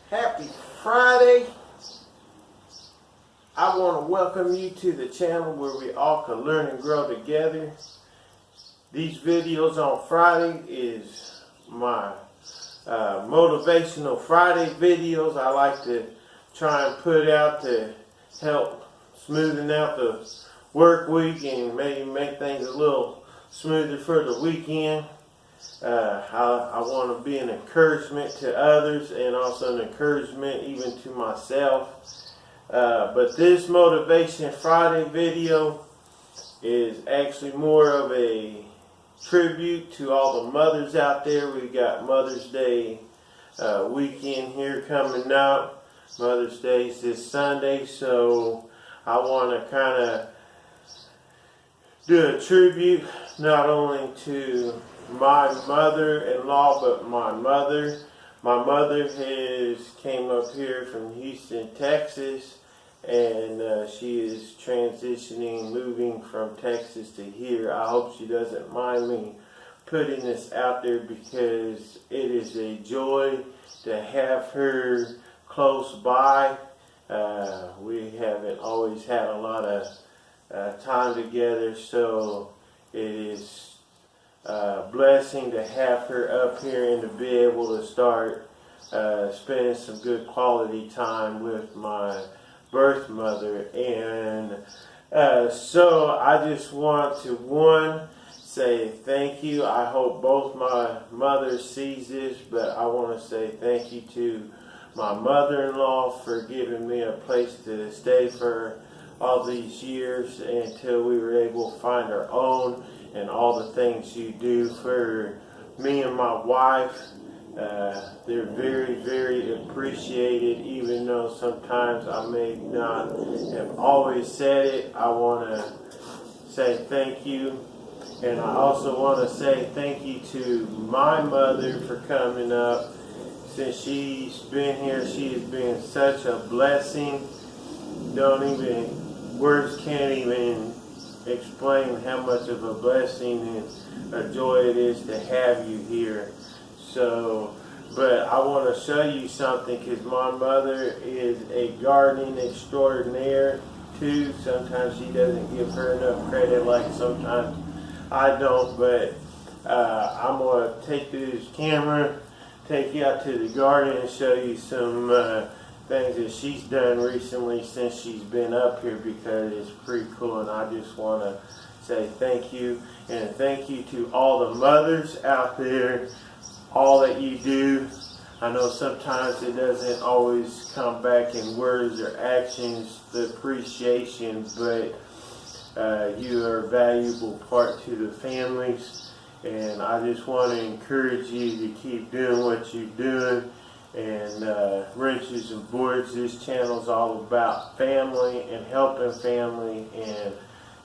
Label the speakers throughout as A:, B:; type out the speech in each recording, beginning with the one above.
A: Happy Friday. I want to welcome you to the channel where we all can learn and grow together. These videos on Friday is my motivational Friday videos. I like to try and put out to help smoothing out the work week and maybe make things a little smoother for the weekend. I want to be an encouragement to others and also an encouragement even to myself. But this Motivation Friday video is actually more of a tribute to all the mothers out there. We've got Mother's Day weekend here coming up. Mother's Day is this Sunday, so I want to kind of do a tribute not only to my mother-in-law but my mother. My mother came up here from Houston, Texas, and she is transitioning, moving from Texas to here. I hope she doesn't mind me putting this out there because it is a joy to have her close by. We haven't always had a lot of time together, so it is a blessing to have her up here and to be able to start spending some good quality time with my birth mother. And so I just want to say thank you. I hope both my mothers sees this, but I want to say thank you to my mother-in-law for giving me a place to stay for all these years until we were able to find our own, and all the things you do for me and my wife. They're very, very appreciated, even though sometimes I may not have always said it. I want to say thank you. And I also want to say thank you to my mother for coming up. Since she's been here, she has been such a blessing. Words can't even explain how much of a blessing and a joy it is to have you here. So, but I want to show you something because my mother is a gardening extraordinaire too. Sometimes she doesn't give her enough credit, like sometimes I don't, but I'm going to take this camera, take you out to the garden and show you some things that she's done recently since she's been up here, because it's pretty cool. And I just want to say thank you, and thank you to all the mothers out there, all that you do. I know sometimes it doesn't always come back in words or actions, the appreciation, but you are a valuable part to the families, and I just want to encourage you to keep doing what you're doing. And Wrenches and Boards, this channel is all about family and helping family and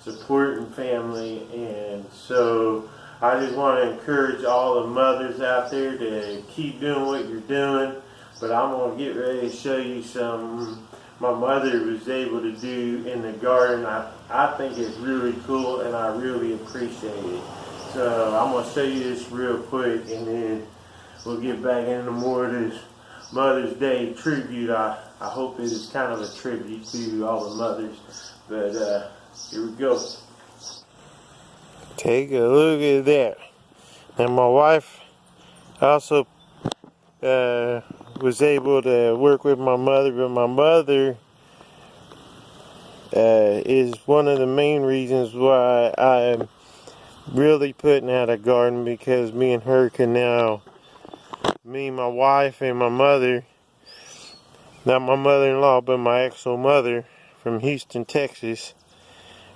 A: supporting family. And so I just want to encourage all the mothers out there to keep doing what you're doing. But I'm going to get ready to show you some my mother was able to do in the garden. I think it's really cool, and I really appreciate it. So I'm going to show you this real quick, and then we'll get back into more of this Mother's Day tribute. I hope it is kind of a tribute to all the mothers. But here we go. Take a look at that. And my wife also was able to work with my mother, but my mother is one of the main reasons why I'm really putting out a garden, because me and her can now, me, my wife, and my mother, not my mother-in-law, but my actual mother from Houston, Texas,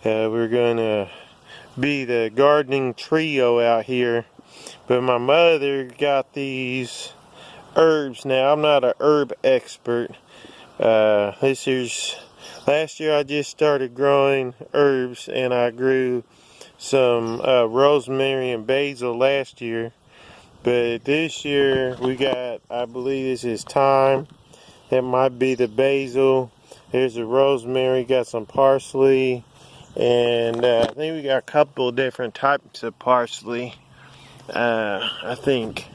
A: we're going to be the gardening trio out here. But my mother got these herbs. Now, I'm not an herb expert. Last year I just started growing herbs, and I grew some rosemary and basil last year. But this year we got, I believe this is thyme. That might be the basil. There's the rosemary, got some parsley, and I think we got a couple different types of parsley. I think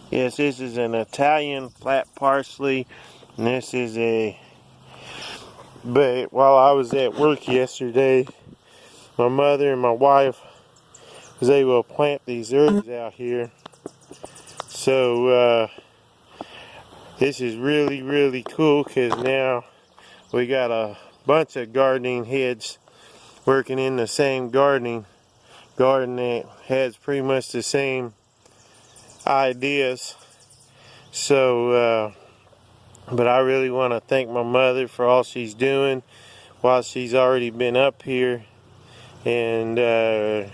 A: Yes, this is an Italian flat parsley, and this is a. But while I was at work yesterday, my mother and my wife was able to plant these herbs out here. So this is really, really cool because now we got a bunch of gardening heads working in the same garden that has pretty much the same ideas. So, but I really want to thank my mother for all she's doing while she's already been up here, and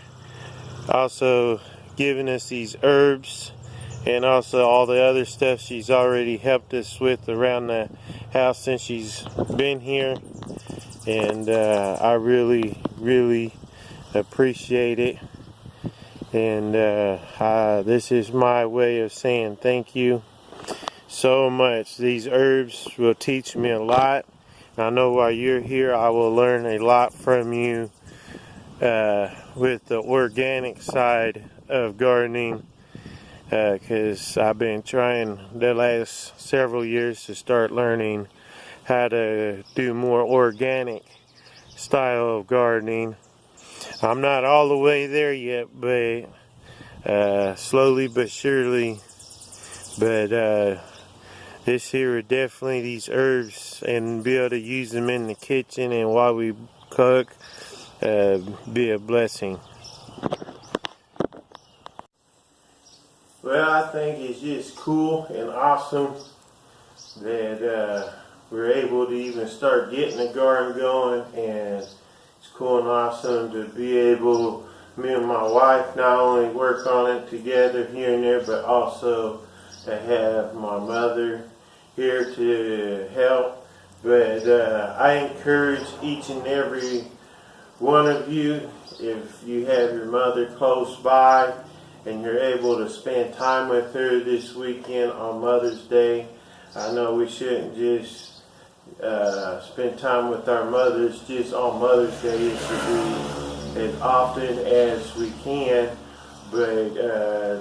A: also giving us these herbs, and also all the other stuff she's already helped us with around the house since she's been here. And I really, really appreciate it. And this is my way of saying thank you so much. These herbs will teach me a lot. And I know while you're here, I will learn a lot from you with the organic side of gardening. Because I've been trying the last several years to start learning how to do more organic style of gardening. I'm not all the way there yet, but slowly but surely. But this here are definitely these herbs, and be able to use them in the kitchen and while we cook, be a blessing. Well, I think it's just cool and awesome that we're able to even start getting the garden going, and it's cool and awesome to be able, me and my wife, not only work on it together here and there, but also to have my mother here to help. But I encourage each and every one of you, if you have your mother close by and you're able to spend time with her this weekend on Mother's Day. I know we shouldn't just spend time with our mothers just on Mother's Day. It should be as often as we can, but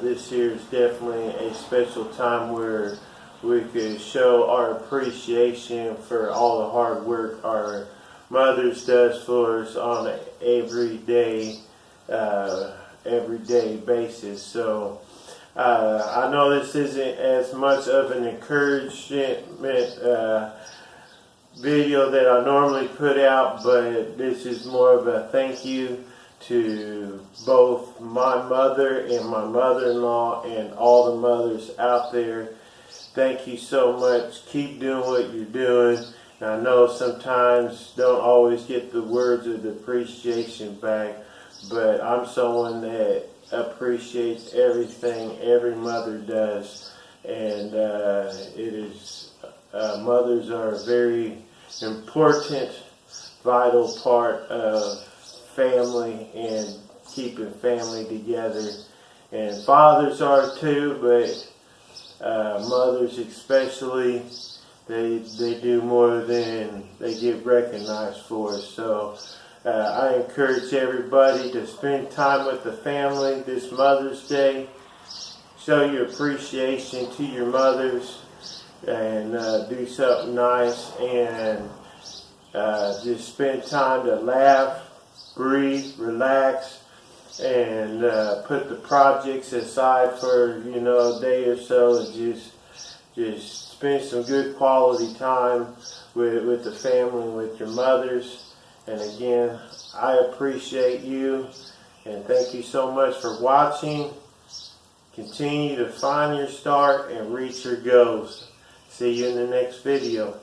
A: this year is definitely a special time where we could show our appreciation for all the hard work our mothers does for us on an everyday basis. So I know this isn't as much of an encouragement video that I normally put out, but this is more of a thank you to both my mother and my mother-in-law and all the mothers out there. Thank you so much. Keep doing what you're doing. And I know sometimes don't always get the words of appreciation back, but I'm someone that appreciates everything every mother does, and it is mothers are a very important, vital part of family and keeping family together. And fathers are too, but mothers especially, they do more than they get recognized for. So I encourage everybody to spend time with the family this Mother's Day. Show your appreciation to your mothers, and do something nice, and just spend time to laugh, breathe, relax, and put the projects aside for a day or so, and just spend some good quality time with the family and with your mothers. And again, I appreciate you, and thank you so much for watching. Continue to find your star and reach your goals. See you in the next video.